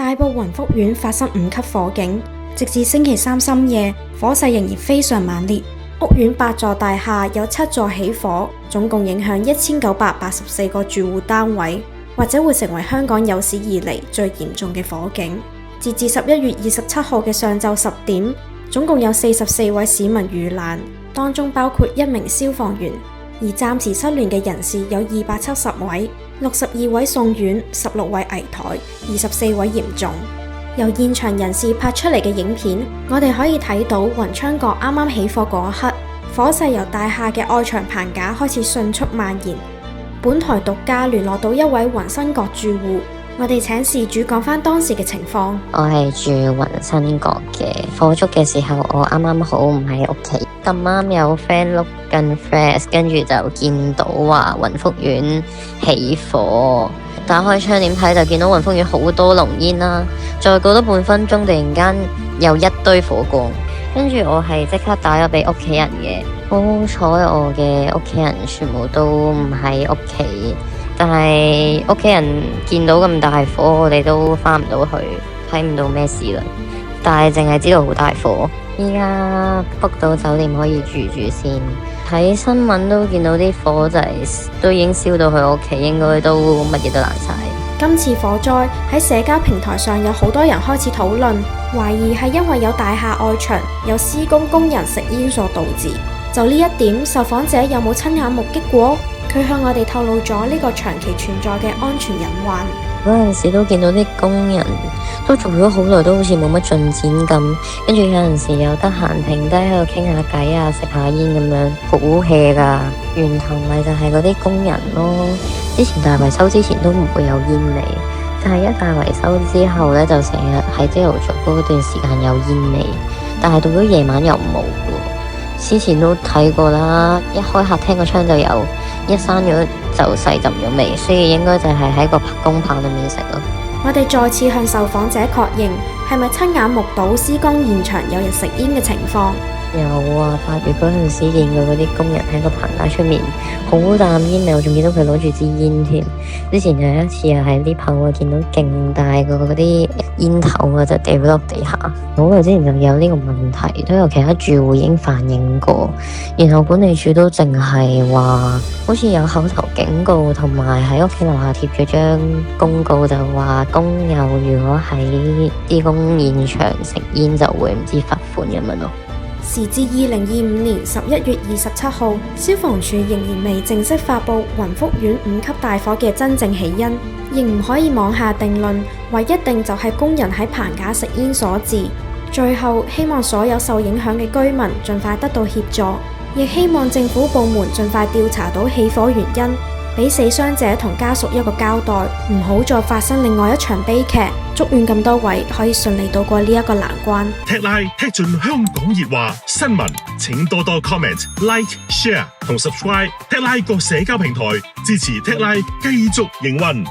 大埔雲福苑發生5級火警，直至星期三深夜，火勢仍然非常猛烈。屋苑8座大廈有7座起火，總共影響1984個住戶單位，或者會成為香港有史以嚟最嚴重嘅火警。截至11月27號嘅上晝10點，總共有44位市民遇難，當中包括1名消防員，而暫時失聯嘅人士有270位，62位送院，16位危殆，24位嚴重。由現場人士拍出嚟嘅影片，我哋可以睇到雲昌閣啱啱起火嗰一刻，火勢由大廈嘅外牆棚架開始迅速蔓延。本台獨家聯絡到一位雲新閣住戶，我哋請事主講返當時嘅情況。我係住雲新閣嘅，火燭嘅時候我啱啱好唔喺屋企，咁啱有 friend 碌緊 Flash， 跟住就見到話雲福苑起火。打開窗點睇就見到雲福苑好多濃煙啦，再過多半分鐘突然間有一堆火光，跟住我係即刻打咗俾屋企人嘅，好彩我嘅屋企人全部都唔喺屋企，但係屋企人見到咁大火，我哋都翻唔到去，睇唔到咩事啦，但係淨係知道好大火，依家 book 到酒店可以住住先。睇新聞都見到啲火就都已經燒到去我屋企，應該都乜嘢都爛晒。今次火災喺社交平台上有好多人開始討論，懷疑係因為有大廈外牆有施工人食煙所導致。就呢一點，受訪者有冇親眼目擊過？佢向我哋透露咗呢個長期存在嘅安全隱患。嗰陣時都見到啲工人都做咗好耐，都好似冇乜進展咁。跟住有陣時又得閒停低喺度傾下偈啊，食下煙咁樣，好 hea 噶。源頭咪就係嗰啲工人咯。之前大維修之前都唔會有煙味，但係一大維修之後呢，就成日喺朝頭早嗰段時間有煙味，但係到咗夜晚又冇喎。之前都睇過啦，一開客廳個窗就有，一閂咗就細浸咗味，所以應該就係喺個工棚裏面食咯。我哋再次向受訪者確認，係咪親眼目睹施工現場有人食煙嘅情況？有啊，8月嗰陣時見到嗰啲工人喺個棚架出面好淡煙味，我仲見到佢攞住支煙添。之前有一次又喺呢棚我見到勁大個嗰啲煙頭啊，就掉咗落地下。好耐之前就有呢個問題，都有其他住戶已經反映過，然後管理處都淨係話好似有口頭警告，同埋喺屋企樓下貼咗張公告，就話工友如果喺施工現場食煙就會唔知罰款咁樣咯。時至2025年11月27號，消防處仍然未正式發布雲福苑5級大火嘅真正起因，亦唔可以妄下定論，話一定就係工人喺棚架食煙所致。最後，希望所有受影響嘅居民盡快得到協助，亦希望政府部門盡快調查到起火原因，俾死傷者同家屬一個交代，唔好再發生另外一場悲劇。祝願咁多位可以順利渡過呢一個難關。踢拉踢盡香港熱話新聞，請多多 comment、like、share 同 subscribe 踢拉各社交平台，支持踢拉繼續營運。